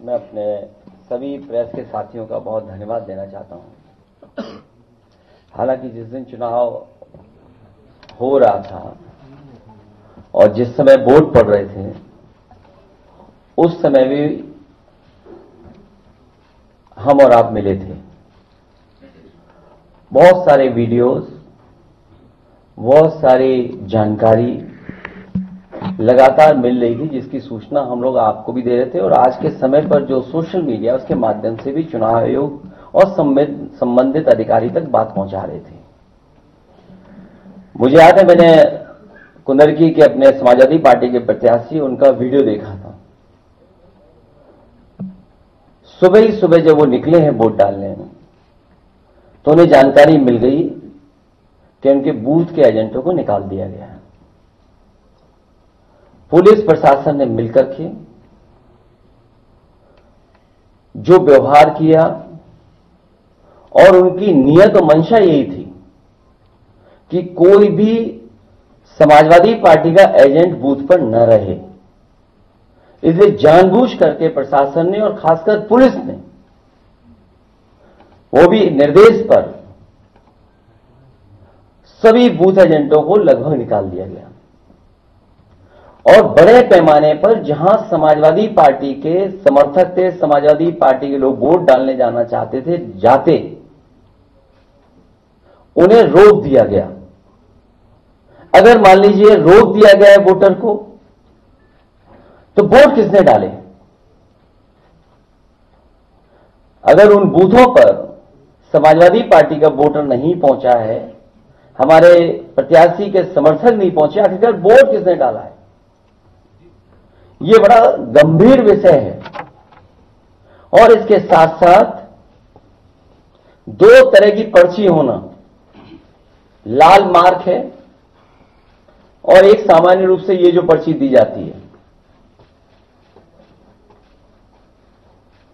मैं अपने सभी प्रेस के साथियों का बहुत धन्यवाद देना चाहता हूं। हालांकि जिस दिन चुनाव हो रहा था और जिस समय वोट पड़ रहे थे, उस समय भी हम और आप मिले थे। बहुत सारे वीडियोस, बहुत सारी जानकारी लगातार मिल रही थी, जिसकी सूचना हम लोग आपको भी दे रहे थे। और आज के समय पर जो सोशल मीडिया, उसके माध्यम से भी चुनाव आयोग और संबंधित अधिकारी तक बात पहुंचा रहे थे। मुझे याद है, मैंने कुंदरकी के अपने समाजवादी पार्टी के प्रत्याशी, उनका वीडियो देखा था। सुबह ही सुबह जब वो निकले हैं वोट डालने, तो उन्हें जानकारी मिल गई कि उनके बूथ के एजेंटों को निकाल दिया गया है। पुलिस प्रशासन ने मिलकर के जो व्यवहार किया, और उनकी नियत और मंशा यही थी कि कोई भी समाजवादी पार्टी का एजेंट बूथ पर न रहे। इसलिए जानबूझ करके प्रशासन ने और खासकर पुलिस ने, वो भी निर्देश पर, सभी बूथ एजेंटों को लगभग निकाल दिया गया। और बड़े पैमाने पर जहां समाजवादी पार्टी के समर्थक थे, समाजवादी पार्टी के लोग वोट डालने जाना चाहते थे, जाते उन्हें रोक दिया गया। अगर मान लीजिए रोक दिया गया है वोटर को, तो वोट किसने डाले? अगर उन बूथों पर समाजवादी पार्टी का वोटर नहीं पहुंचा है, हमारे प्रत्याशी के समर्थक नहीं पहुंचे, आखिरकार वोट किसने डाला है? यह बड़ा गंभीर विषय है। और इसके साथ साथ दो तरह की पर्ची होना, लाल मार्क है और एक सामान्य रूप से ये जो पर्ची दी जाती है,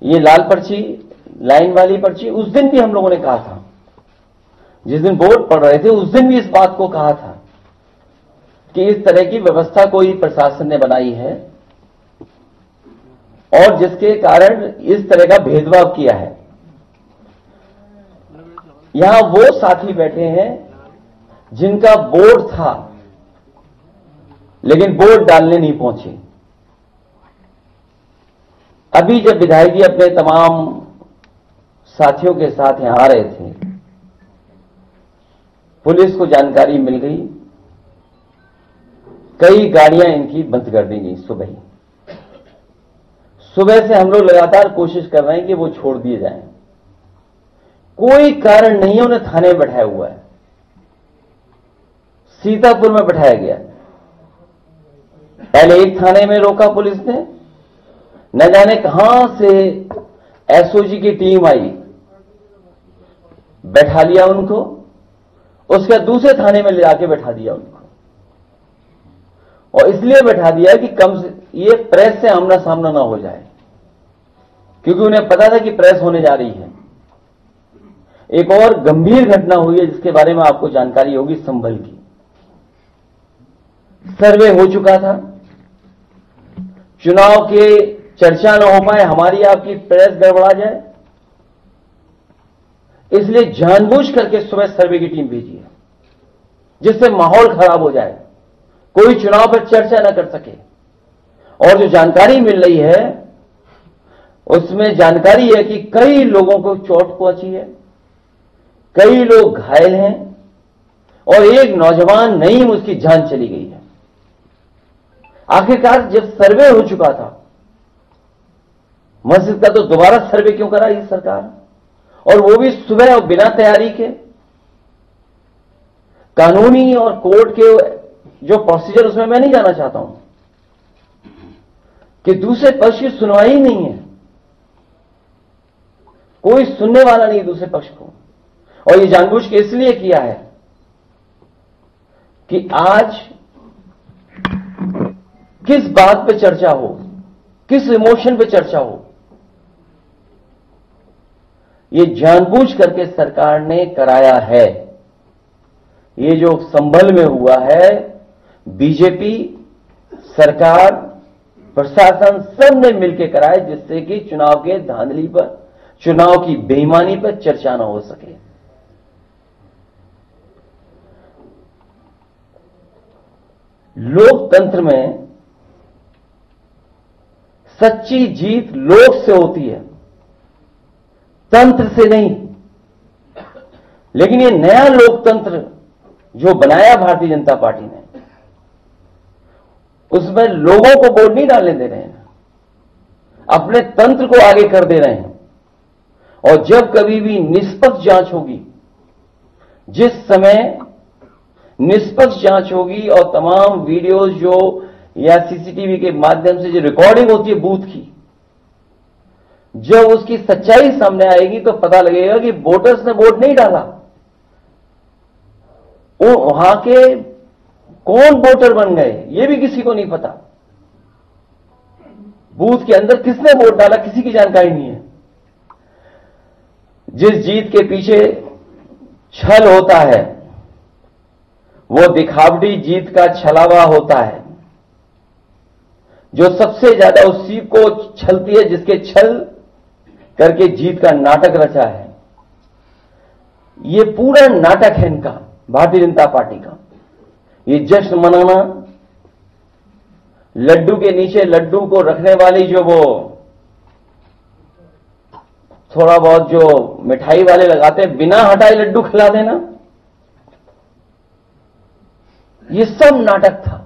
ये लाल पर्ची, लाइन वाली पर्ची। उस दिन भी हम लोगों ने कहा था, जिस दिन वोट पड़ रहे थे, उस दिन भी इस बात को कहा था कि इस तरह की व्यवस्था कोई प्रशासन ने बनाई है और जिसके कारण इस तरह का भेदभाव किया है। यहां वो साथी बैठे हैं जिनका वोट था, लेकिन वोट डालने नहीं पहुंचे। अभी जब विधायक जी अपने तमाम साथियों के साथ यहां आ रहे थे, पुलिस को जानकारी मिल गई, कई गाड़ियां इनकी बंद कर दी गई। सुबह से हम लोग लगातार कोशिश कर रहे हैं कि वो छोड़ दिए जाएं। कोई कारण नहीं है, उन्हें थाने में बैठाया हुआ है, सीतापुर में बैठाया गया। पहले एक थाने में रोका पुलिस ने, न जाने कहां से एसओजी की टीम आई, बैठा लिया उनको, उसके दूसरे थाने में ले जाके बैठा दिया उनको। और इसलिए बैठा दिया कि कम से ये प्रेस से आमना सामना ना हो जाए, क्योंकि उन्हें पता था कि प्रेस होने जा रही है। एक और गंभीर घटना हुई है जिसके बारे में आपको जानकारी होगी, संभल की। सर्वे हो चुका था, चुनाव के चर्चा न हो पाए, हमारी आपकी प्रेस गड़बड़ा जाए, इसलिए जानबूझ करके सुबह सर्वे की टीम भेजी है, जिससे माहौल खराब हो जाए, कोई चुनाव पर चर्चा न कर सके। और जो जानकारी मिल रही है, उसमें जानकारी है कि कई लोगों को चोट पहुंची है, कई लोग घायल हैं और एक नौजवान नईम, उसकी जान चली गई है। आखिरकार जब सर्वे हो चुका था मस्जिद का, तो दोबारा सर्वे क्यों करा ये सरकार? और वो भी सुबह और बिना तैयारी के। कानूनी और कोर्ट के जो प्रोसीजर, उसमें मैं नहीं जाना चाहता हूं कि दूसरे पक्ष की सुनवाई नहीं है, कोई सुनने वाला नहीं दूसरे पक्ष को। और ये जानबूझ के इसलिए किया है कि आज किस बात पे चर्चा हो, किस इमोशन पे चर्चा हो, ये जानबूझ करके सरकार ने कराया है। ये जो संभल में हुआ है, बीजेपी सरकार प्रशासन सब ने मिलकर कराए, जिससे कि चुनाव के धांधली पर, चुनाव की बेईमानी पर चर्चा न हो सके। लोकतंत्र में सच्ची जीत लोक से होती है, तंत्र से नहीं। लेकिन ये नया लोकतंत्र जो बनाया भारतीय जनता पार्टी ने, उसमें लोगों को वोट नहीं डालने दे रहे हैं, अपने तंत्र को आगे कर दे रहे हैं। और जब कभी भी निष्पक्ष जांच होगी, जिस समय निष्पक्ष जांच होगी और तमाम वीडियोज जो या सीसीटीवी के माध्यम से जो रिकॉर्डिंग होती है बूथ की, जब उसकी सच्चाई सामने आएगी तो पता लगेगा कि वोटर्स ने वोट नहीं डाला, वहां के कौन वोटर बन गए ये भी किसी को नहीं पता। बूथ के अंदर किसने वोट डाला किसी की जानकारी नहीं है। जिस जीत के पीछे छल होता है वो दिखावटी जीत का छलावा होता है। जो सबसे ज्यादा उसी को छलती है जिसके छल करके जीत का नाटक रचा है। ये पूरा नाटक है इनका, भारतीय जनता पार्टी का। ये जश्न मनाना, लड्डू के नीचे लड्डू को रखने वाली जो वो थोड़ा बहुत जो मिठाई वाले लगाते हैं, बिना हटाए लड्डू खिला देना, ये सब नाटक था।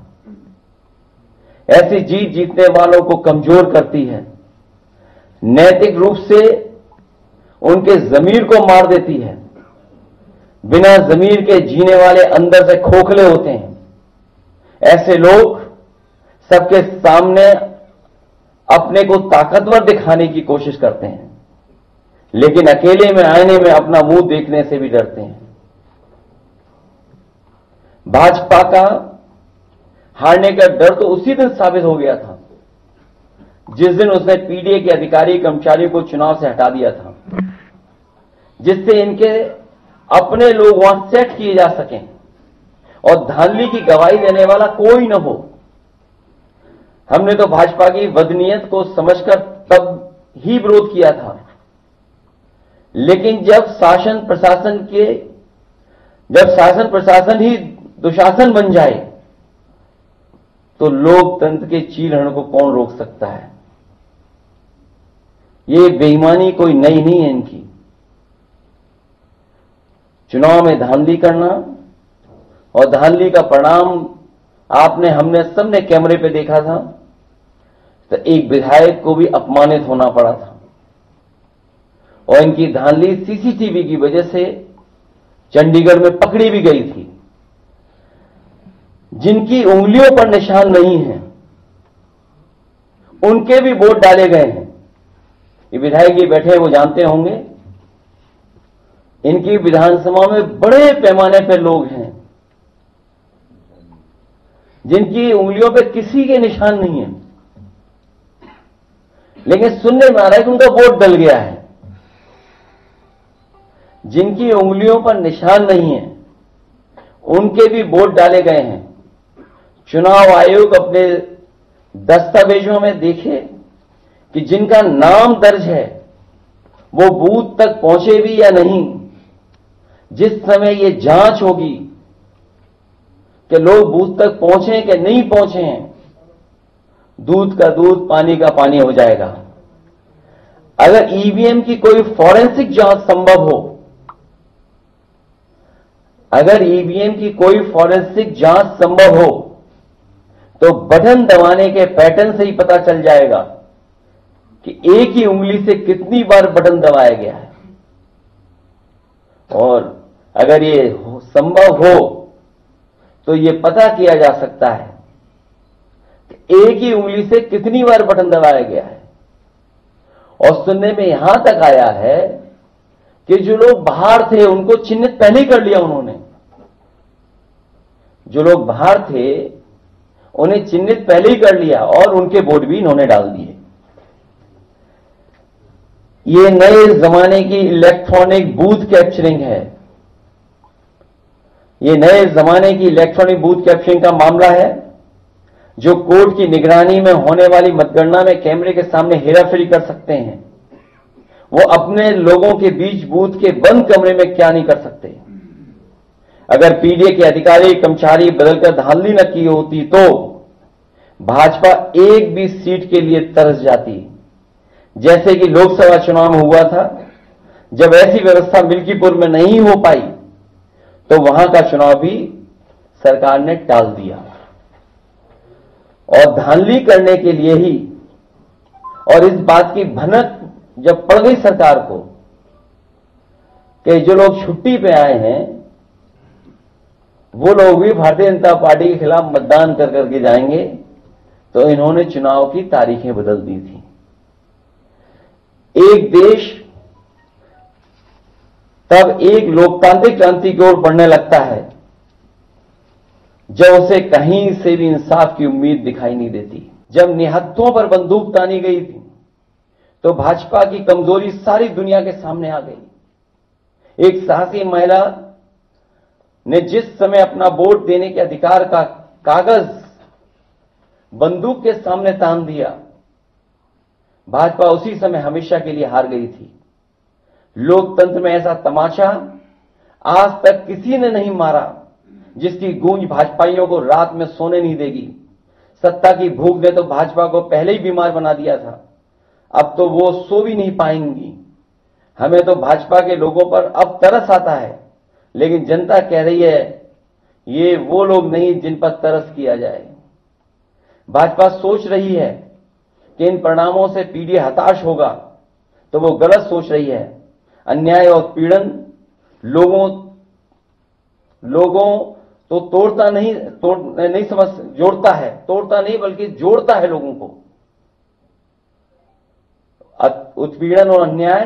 ऐसी जीत जीतने वालों को कमजोर करती है, नैतिक रूप से उनके जमीर को मार देती है। बिना जमीर के जीने वाले अंदर से खोखले होते हैं। ऐसे लोग सबके सामने अपने को ताकतवर दिखाने की कोशिश करते हैं, लेकिन अकेले में आईने में अपना मुंह देखने से भी डरते हैं। भाजपा का हारने का डर तो उसी दिन साबित हो गया था जिस दिन उसने पीडीए के अधिकारी कर्मचारियों को चुनाव से हटा दिया था, जिससे इनके अपने लोग वहां सेट किए जा सकें और धांधली की गवाही देने वाला कोई न हो। हमने तो भाजपा की बदनीयत को समझकर तब ही विरोध किया था, लेकिन जब शासन प्रशासन ही दुशासन बन जाए तो लोकतंत्र के चीलहरण को कौन रोक सकता है। ये बेईमानी कोई नई नहीं है इनकी। चुनाव में धांधली करना और धांधली का परिणाम हमने सबने कैमरे पे देखा था। तो एक विधायक को भी अपमानित होना पड़ा था और इनकी धांधली सीसीटीवी की वजह से चंडीगढ़ में पकड़ी भी गई थी। जिनकी उंगलियों पर निशान नहीं है उनके भी वोट डाले गए हैं। ये विधायक ये बैठे हैं, वो जानते होंगे, इनकी विधानसभा में बड़े पैमाने पर लोग हैं जिनकी उंगलियों पे किसी के निशान नहीं है, लेकिन सुनने में आ रहा है कि उनका वोट डल गया है। जिनकी उंगलियों पर निशान नहीं है उनके भी वोट डाले गए हैं। चुनाव आयोग अपने दस्तावेजों में देखे कि जिनका नाम दर्ज है वो बूथ तक पहुंचे भी या नहीं। जिस समय ये जांच होगी कि लोग बूथ तक पहुंचे कि नहीं पहुंचे हैं, दूध का दूध पानी का पानी हो जाएगा। अगर ईवीएम की कोई फॉरेंसिक जांच संभव हो, अगर ईवीएम की कोई फॉरेंसिक जांच संभव हो तो बटन दबाने के पैटर्न से ही पता चल जाएगा कि एक ही उंगली से कितनी बार बटन दबाया गया है। और अगर ये संभव हो तो ये पता किया जा सकता है कि एक ही उंगली से कितनी बार बटन दबाया गया है। और सुनने में यहां तक आया है कि जो लोग बाहर थे उनको चिन्हित पहले ही कर लिया उन्होंने। जो लोग बाहर थे उन्हें चिन्हित पहले ही कर लिया और उनके वोट भी इन्होंने डाल दिए। ये नए जमाने की इलेक्ट्रॉनिक बूथ कैप्चरिंग है। ये नए जमाने की इलेक्ट्रॉनिक बूथ कैप्चरिंग का मामला है जो कोर्ट की निगरानी में होने वाली मतगणना में कैमरे के सामने हेराफेरी कर सकते हैं, वो अपने लोगों के बीच बूथ के बंद कमरे में क्या नहीं कर सकते। अगर पीडीए के अधिकारी कर्मचारी बदलकर धांधली न की होती तो भाजपा एक भी सीट के लिए तरस जाती, जैसे कि लोकसभा चुनाव में हुआ था। जब ऐसी व्यवस्था मिल्कीपुर में नहीं हो पाई तो वहां का चुनाव भी सरकार ने टाल दिया। और धांधली करने के लिए ही, और इस बात की भनक जब पड़ गई सरकार को कि जो लोग छुट्टी पे आए हैं वो लोग भी भारतीय जनता पार्टी के खिलाफ मतदान कर करके जाएंगे, तो इन्होंने चुनाव की तारीखें बदल दी थी। एक देश तब एक लोकतांत्रिक क्रांति की ओर बढ़ने लगता है जब उसे कहीं से भी इंसाफ की उम्मीद दिखाई नहीं देती। जब निहत्थों पर बंदूक तानी गई थी तो भाजपा की कमजोरी सारी दुनिया के सामने आ गई। एक साहसी महिला ने जिस समय अपना वोट देने के अधिकार का कागज बंदूक के सामने तान दिया, भाजपा उसी समय हमेशा के लिए हार गई थी। लोकतंत्र में ऐसा तमाचा आज तक किसी ने नहीं मारा जिसकी गूंज भाजपाइयों को रात में सोने नहीं देगी। सत्ता की भूख ने तो भाजपा को पहले ही बीमार बना दिया था, अब तो वो सो भी नहीं पाएंगी। हमें तो भाजपा के लोगों पर अब तरस आता है, लेकिन जनता कह रही है ये वो लोग नहीं जिन पर तरस किया जाए। भाजपा सोच रही है कि इन परिणामों से पीडीए हताश होगा, तो वो गलत सोच रही है। अन्याय और पीड़न लोगों तो तोड़ता नहीं जोड़ता है, तोड़ता नहीं बल्कि जोड़ता है लोगों को। उत्पीड़न और अन्याय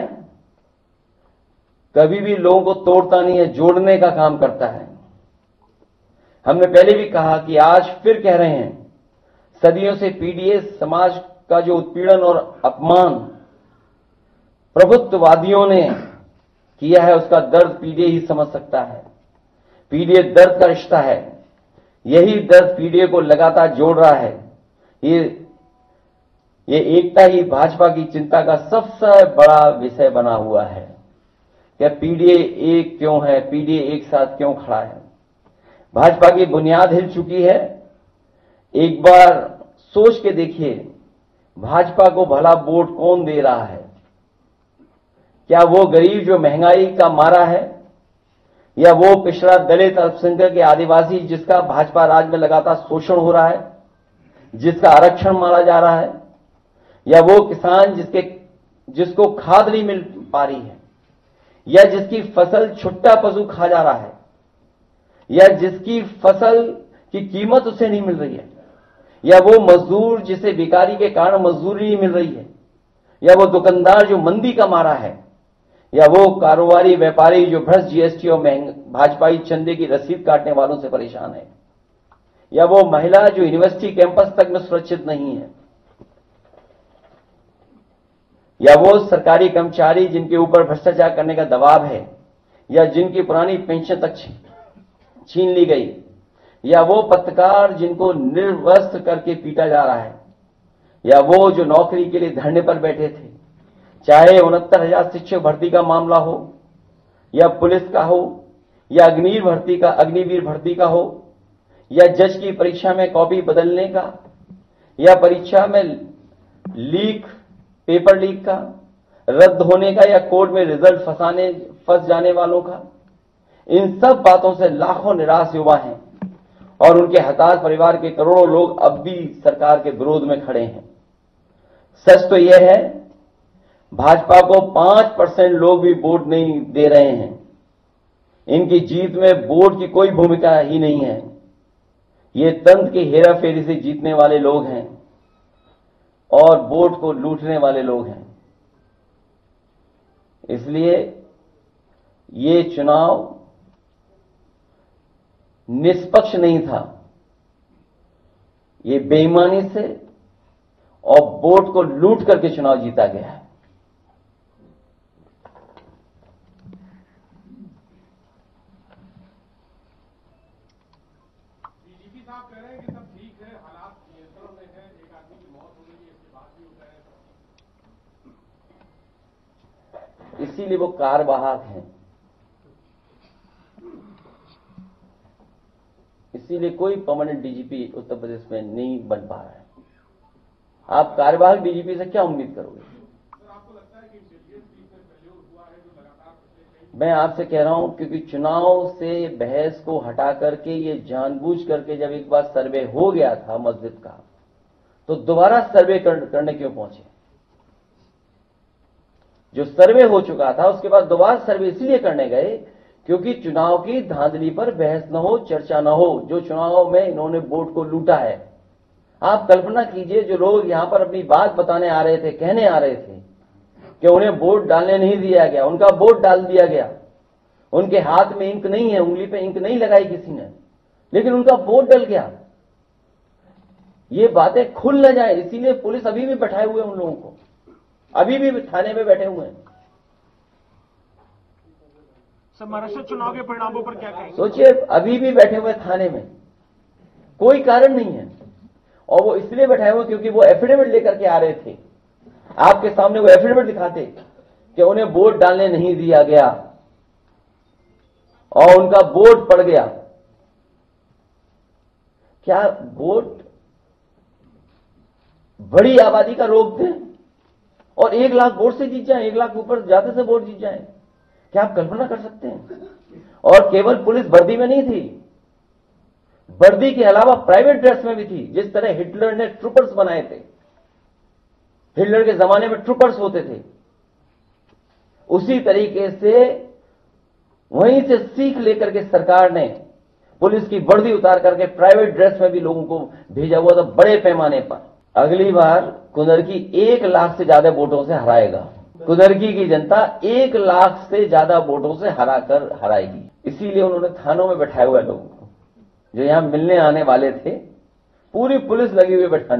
कभी भी लोगों को तोड़ता नहीं है, जोड़ने का काम करता है। हमने पहले भी कहा कि आज फिर कह रहे हैं, सदियों से पीडीए समाज का जो उत्पीड़न और अपमान प्रभुत्ववादियों ने किया है, उसका दर्द पीडीए ही समझ सकता है। पीडीए दर्द का रिश्ता है, यही दर्द पीडीए को लगातार जोड़ रहा है। ये एकता ही भाजपा की चिंता का सबसे बड़ा विषय बना हुआ है। क्या पीडीए एक क्यों है, पीडीए एक साथ क्यों खड़ा है? भाजपा की बुनियाद हिल चुकी है। एक बार सोच के देखिए, भाजपा को भला वोट कौन दे रहा है? क्या वो गरीब जो महंगाई का मारा है, या वो पिछड़ा दलित अल्पसंख्यक या आदिवासी जिसका भाजपा राज में लगातार शोषण हो रहा है, जिसका आरक्षण मारा जा रहा है, या वो किसान जिसको खाद नहीं मिल पा रही है, या जिसकी फसल छुट्टा पशु खा जा रहा है, या जिसकी फसल की कीमत उसे नहीं मिल रही है, या वो मजदूर जिसे बेकारी के कारण मजदूरी नहीं मिल रही है, या वो दुकानदार जो मंदी का मारा है, या वो कारोबारी व्यापारी जो भ्रष्ट जीएसटी और भाजपाई चंदे की रसीद काटने वालों से परेशान है, या वो महिला जो यूनिवर्सिटी कैंपस तक में सुरक्षित नहीं है, या वो सरकारी कर्मचारी जिनके ऊपर भ्रष्टाचार करने का दबाव है, या जिनकी पुरानी पेंशन तक छीन ली गई, या वो पत्रकार जिनको निर्वस्त्र करके पीटा जा रहा है, या वो जो नौकरी के लिए धरने पर बैठे थे, चाहे 69,000 शिक्षक भर्ती का मामला हो, या पुलिस का हो, या अग्निवीर भर्ती का हो, या जज की परीक्षा में कॉपी बदलने का, या परीक्षा में पेपर लीक का, रद्द होने का, या कोर्ट में रिजल्ट फंस जाने वालों का। इन सब बातों से लाखों निराश युवा हैं और उनके हताश परिवार के करोड़ों लोग अब भी सरकार के विरोध में खड़े हैं। सच तो यह है, भाजपा को 5% लोग भी वोट नहीं दे रहे हैं। इनकी जीत में वोट की कोई भूमिका ही नहीं है। ये तंत्र की हेराफेरी से जीतने वाले लोग हैं और वोट को लूटने वाले लोग हैं। इसलिए ये चुनाव निष्पक्ष नहीं था, ये बेईमानी से और वोट को लूट करके चुनाव जीता गया है। डीजीपी साहब कह रहे हैं कि सब ठीक है, हालात इसीलिए वो कार्यवाहक हैं, इसीलिए कोई परमानेंट डीजीपी उत्तर प्रदेश में नहीं बन पा रहा है। आप कार्यवाहक डीजीपी से क्या उम्मीद करोगे? मैं आपसे कह रहा हूं, क्योंकि चुनाव से बहस को हटा करके ये जानबूझ करके जब एक बार सर्वे हो गया था मस्जिद का, तो दोबारा सर्वे करने क्यों पहुंचे? जो सर्वे हो चुका था उसके बाद दोबारा सर्वे इसलिए करने गए क्योंकि चुनाव की धांधली पर बहस न हो, चर्चा न हो। जो चुनाव में इन्होंने वोट को लूटा है, आप कल्पना कीजिए, जो लोग यहां पर अपनी बात बताने आ रहे थे, कहने आ रहे थे कि उन्हें वोट डालने नहीं दिया गया, उनका वोट डाल दिया गया, उनके हाथ में इंक नहीं है, उंगली पे इंक नहीं लगाई किसी ने, लेकिन उनका वोट डल गया। ये बातें खुल न जाए, इसीलिए पुलिस अभी भी बैठाए हुए उन लोगों को, अभी भी थाने में बैठे हुए हैं। सर, महाराष्ट्र चुनाव के परिणामों पर क्या कहेंगे? सोचिए, अभी भी बैठे हुए थाने में, कोई कारण नहीं है, और वो इसलिए बैठाए हुए क्योंकि वो एफिडेविट लेकर के आ रहे थे। आपके सामने वो एफिडेविट दिखाते कि उन्हें वोट डालने नहीं दिया गया और उनका वोट पड़ गया। क्या वोट बड़ी आबादी का रोक दें और 1 लाख वोट से जीत जाए, 1 लाख ऊपर ज्यादा से वोट जीत जाए? क्या आप कल्पना कर सकते हैं? और केवल पुलिस वर्दी में नहीं थी, वर्दी के अलावा प्राइवेट ड्रेस में भी थी। जिस तरह हिटलर ने ट्रूपर्स बनाए थे, हिटलर के जमाने में ट्रूपर्स होते थे, उसी तरीके से वहीं से सीख लेकर के सरकार ने पुलिस की वर्दी उतार करके प्राइवेट ड्रेस में भी लोगों को भेजा हुआ था, बड़े पैमाने पर। अगली बार कुंदरकी 1 लाख से ज्यादा वोटों से हराएगा। कुंदरकी की जनता 1 लाख से ज्यादा वोटों से हराएगी। इसीलिए उन्होंने थानों में बैठाए हुए लोगों को, जो यहां मिलने आने वाले थे, पूरी पुलिस लगी हुई बैठा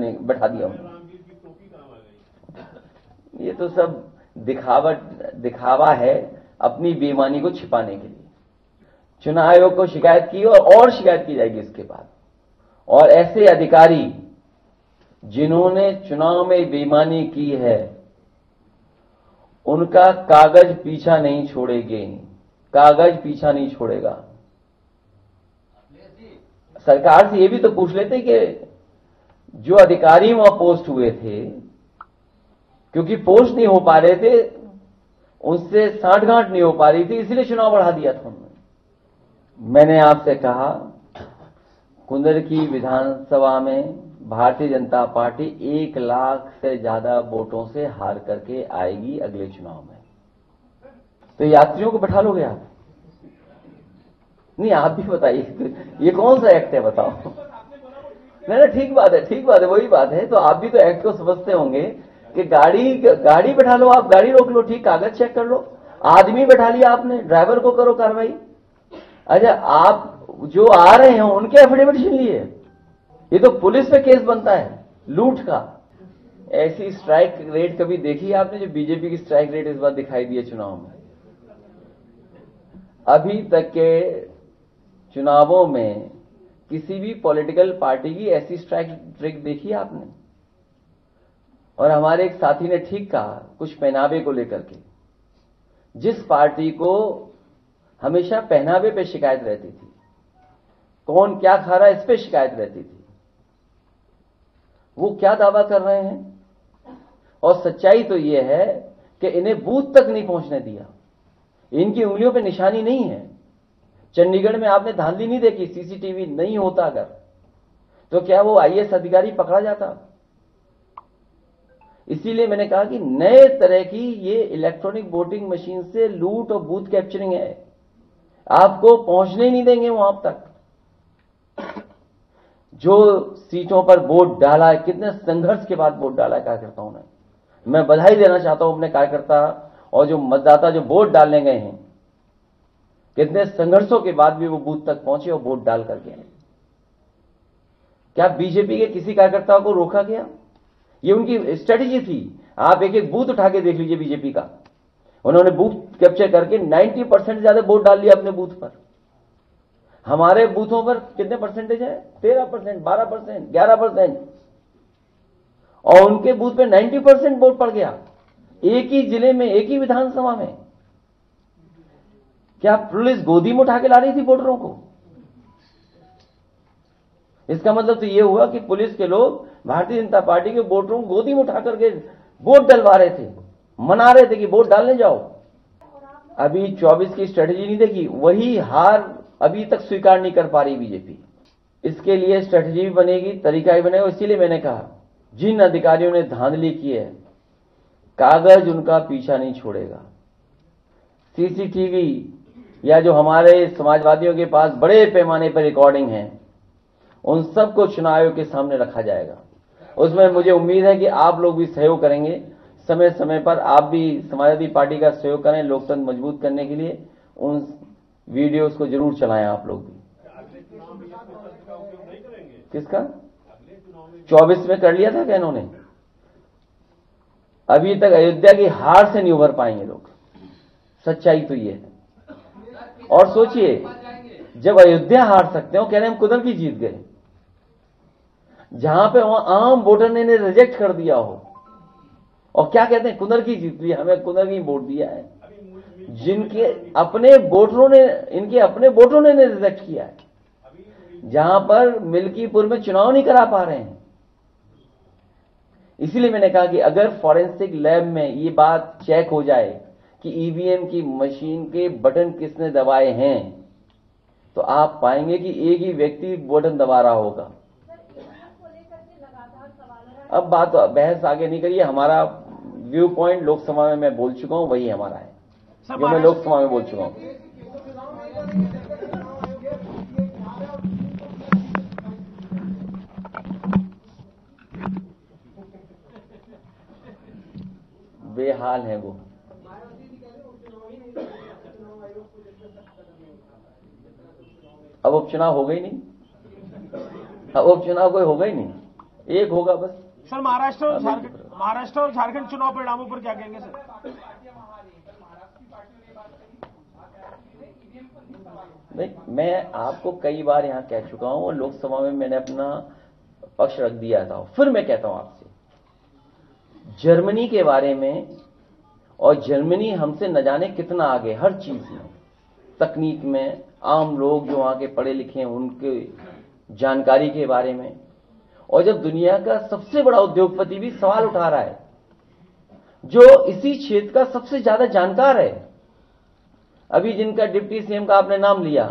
दिया उन्होंने। ये तो सब दिखावा है अपनी बेईमानी को छिपाने के लिए। चुनाव आयोग को शिकायत की और शिकायत की जाएगी इसके बाद। और ऐसे अधिकारी जिन्होंने चुनाव में बेईमानी की है, उनका कागज पीछा नहीं छोड़ेंगे, कागज पीछा नहीं छोड़ेगा। सरकार से ये भी तो पूछ लेते कि जो अधिकारी वहां पोस्ट हुए थे, क्योंकि पोस्ट नहीं हो पा रहे थे, उनसे सांठगांठ नहीं हो पा रही थी, इसलिए चुनाव बढ़ा दिया था उन्होंने। मैंने आपसे कहा, कुंदरकी विधानसभा में भारतीय जनता पार्टी 1 लाख से ज्यादा वोटों से हार करके आएगी अगले चुनाव में। तो यात्रियों को बैठा लोगे आप? नहीं, आप भी बताइए, ये कौन सा एक्ट है बताओ? नहीं, ठीक बात है, वही बात है। तो आप भी तो एक्ट को समझते होंगे कि गाड़ी बैठा लो, आप गाड़ी रोक लो, ठीक, कागज चेक कर लो। आदमी बैठा लिया आपने, ड्राइवर को करो कार्रवाई। अच्छा, आप जो आ रहे हैं उनके एफिडेविट छीन लिए, ये तो पुलिस पे केस बनता है लूट का। ऐसी स्ट्राइक रेट कभी देखी है आपने, जो बीजेपी की स्ट्राइक रेट इस बार दिखाई दी है चुनाव में? अभी तक के चुनावों में किसी भी पॉलिटिकल पार्टी की ऐसी स्ट्राइक रेट देखी है आपने? और हमारे एक साथी ने ठीक कहा कुछ पहनावे को लेकर के, जिस पार्टी को हमेशा पहनावे पे शिकायत रहती थी, कौन क्या खा रहा है इस पे शिकायत रहती थी, वो क्या दावा कर रहे हैं? और सच्चाई तो यह है कि इन्हें बूथ तक नहीं पहुंचने दिया, इनकी उंगलियों पे निशानी नहीं है। चंडीगढ़ में आपने धांधली नहीं देखी, सीसीटीवी नहीं होता अगर, तो क्या वो आईएएस अधिकारी पकड़ा जाता? इसीलिए मैंने कहा कि नए तरह की ये इलेक्ट्रॉनिक वोटिंग मशीन से लूट और बूथ कैप्चरिंग है, आपको पहुंचने ही नहीं देंगे वहां तक। जो सीटों पर वोट डाला है, कितने संघर्ष के बाद वोट डाला है कार्यकर्ताओं ने। मैं बधाई देना चाहता हूं अपने कार्यकर्ता और जो मतदाता जो वोट डालने गए हैं, कितने संघर्षों के बाद भी वो बूथ तक पहुंचे और वोट डाल करके आए। क्या बीजेपी के किसी कार्यकर्ता को रोका गया? ये उनकी स्ट्रेटेजी थी। आप एक एक बूथ उठा के देख लीजिए बीजेपी का, उन्होंने बूथ कैप्चर करके 90% ज्यादा वोट डाल लिया अपने बूथ पर। हमारे बूथों पर कितने परसेंटेज है? 13%, 12%, 11%, और उनके बूथ पे 90% वोट पड़ गया, एक ही जिले में, एक ही विधानसभा में। क्या पुलिस गोदी में उठा के ला रही थी वोटरों को? इसका मतलब तो ये हुआ कि पुलिस के लोग भारतीय जनता पार्टी के वोटरों को गोदी में उठा करके वोट डलवा रहे थे, मना रहे थे कि वोट डालने जाओ। अभी 24 की स्ट्रेटेजी नहीं देखी, वही हार अभी तक स्वीकार नहीं कर पा रही बीजेपी। इसके लिए स्ट्रेटेजी भी बनेगी, तरीका भी बनेगा। इसीलिए मैंने कहा जिन अधिकारियों ने धांधली की है, कागज उनका पीछा नहीं छोड़ेगा। सीसीटीवी या जो हमारे समाजवादियों के पास बड़े पैमाने पर रिकॉर्डिंग है, उन सबको चुनाव आयोग के सामने रखा जाएगा। उसमें मुझे उम्मीद है कि आप लोग भी सहयोग करेंगे। समय समय पर आप भी समाजवादी पार्टी का सहयोग करें लोकतंत्र मजबूत करने के लिए। उन वीडियोस को जरूर चलाएं आप लोग भी। किसका 24 में कर लिया था क्या इन्होंने? अभी तक अयोध्या की हार से नहीं उभर पाएंगे लोग, सच्चाई तो ये है। और सोचिए, जब अयोध्या हार सकते हो, कह रहे हम कुदर की जीत गए, जहां पे वहां आम वोटर ने रिजेक्ट कर दिया हो, और क्या कहते हैं कुदर की जीत ली, हमें कुदर की वोट दिया है, जिनके अपने वोटरों ने, इनके अपने वोटरों ने रिजेक्ट किया है, जहां पर मिल्कीपुर में चुनाव नहीं करा पा रहे हैं। इसीलिए मैंने कहा कि अगर फॉरेंसिक लैब में ये बात चेक हो जाए कि ईवीएम की मशीन के बटन किसने दबाए हैं, तो आप पाएंगे कि एक ही व्यक्ति बटन दबा रहा होगा। अब बात बहस आगे नहीं करिए। हमारा व्यू पॉइंट लोकसभा में मैं बोल चुका हूं, वही हमारा है जो मैं लोकसभा में बोल चुका हूं। बेहाल है वो। अब उपचुनाव हो गई नहीं, अब उपचुनाव कोई होगा ही नहीं, एक होगा बस। सर महाराष्ट्र और झारखंड चुनाव परिणामों पर क्या कहेंगे सर? नहीं, मैं आपको कई बार यहां कह चुका हूं और लोकसभा में मैंने अपना पक्ष रख दिया था। फिर मैं कहता हूं आपसे, जर्मनी के बारे में, और जर्मनी हमसे न जाने कितना आगे हर चीज में, तकनीक में, आम लोग जो वहां के पढ़े लिखे हैं उनके जानकारी के बारे में। और जब दुनिया का सबसे बड़ा उद्योगपति भी सवाल उठा रहा है, जो इसी क्षेत्र का सबसे ज्यादा जानकार है, अभी जिनका डिप्टी सीएम का आपने नाम लिया,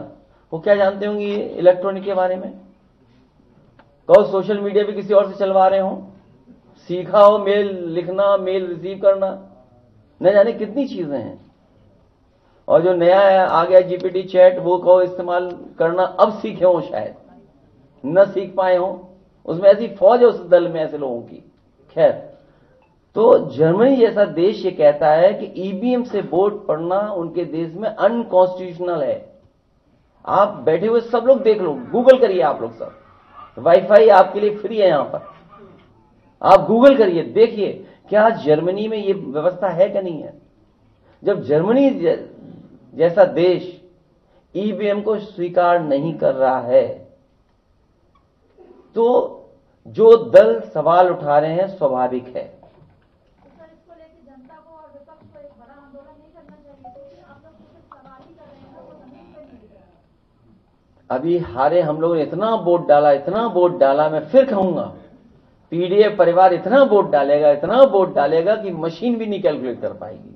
वो क्या जानते होंगे इलेक्ट्रॉनिक के बारे में? कहो सोशल मीडिया भी किसी और से चलवा रहे हो, सीखा हो मेल लिखना, मेल रिसीव करना, न जाने कितनी चीजें हैं। और जो नया आ गया जीपीटी चैट, वो कहो इस्तेमाल करना अब सीखे हो, शायद न सीख पाए हो। उसमें ऐसी फौज है उस दल में ऐसे लोगों की। खैर, तो जर्मनी जैसा देश ये कहता है कि ईवीएम से वोट पड़ना उनके देश में अनकॉन्स्टिट्यूशनल है। आप बैठे हुए सब लोग देख लो, गूगल करिए आप लोग सब, वाईफाई आपके लिए फ्री है यहां पर, आप गूगल करिए, देखिए क्या जर्मनी में ये व्यवस्था है कि नहीं है। जब जर्मनी जैसा देश ईवीएम को स्वीकार नहीं कर रहा है, तो जो दल सवाल उठा रहे हैं स्वाभाविक है। इसको लेकर जनता को और विपक्ष को एक बड़ा आंदोलन नहीं करना चाहिए, क्योंकि आप लोग सिर्फ सवाल ही कर रहे हैं, वो जमीन पे नहीं है। अभी हारे हम लोगों ने इतना वोट डाला, इतना वोट डाला, मैं फिर कहूंगा पीडीए परिवार इतना वोट डालेगा, इतना वोट डालेगा कि मशीन भी नहीं कैलकुलेट कर पाएगी।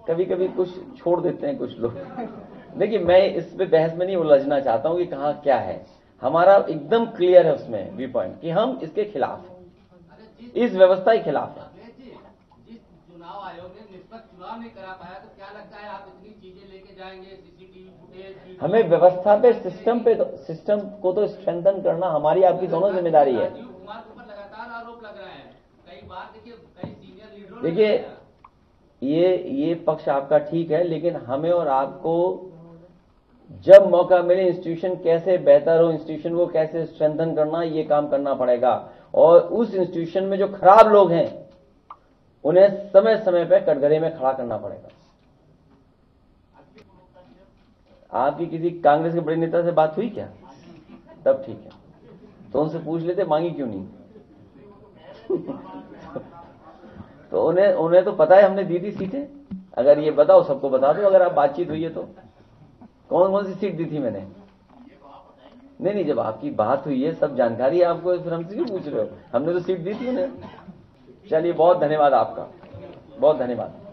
कभी कभी कुछ छोड़ देते हैं कुछ लोग। देखिए, मैं इस पे बहस में नहीं उलझना चाहता हूं कि कहां क्या है। हमारा एकदम क्लियर है उसमें व्यू पॉइंट कि हम इसके खिलाफ हैं, इस व्यवस्था के खिलाफ हैं। जिस चुनाव आयोग ने निष्पक्ष चुनाव नहीं करा पाया, तो क्या लगता है आप इतनी चीजें लेके जाएंगे, सीसीटीवी फुटेज? हमें व्यवस्था पे, सिस्टम को तो स्ट्रेंथन करना हमारी आपकी दोनों जिम्मेदारी है। कुमार के ऊपर लगातार आरोप लग रहे हैं, कई बार देखिए कई सीनियर लीडरों। देखिए, ये पक्ष आपका ठीक है, लेकिन हमें और आपको जब मौका मिले इंस्टीट्यूशन कैसे बेहतर हो, इंस्टीट्यूशन को कैसे स्ट्रेंथन करना, ये काम करना पड़ेगा। और उस इंस्टीट्यूशन में जो खराब लोग हैं उन्हें समय समय पर कटघरे में खड़ा करना पड़ेगा। आपकी किसी कांग्रेस के बड़े नेता से बात हुई क्या? तब ठीक है, तो उनसे पूछ लेते मांगी क्यों नहीं। तो उन्हें तो पता है हमने दी थी सीटें। अगर ये बताओ, सबको बता दो, अगर आप बातचीत हुई है तो कौन कौन सी सीट दी थी मैंने। नहीं, जब आपकी बात हुई है, सब जानकारी है आपको, फिर हमसे क्यों पूछ रहे हो। हमने तो सीट दी थी उन्हें। चलिए, बहुत धन्यवाद आपका, बहुत धन्यवाद।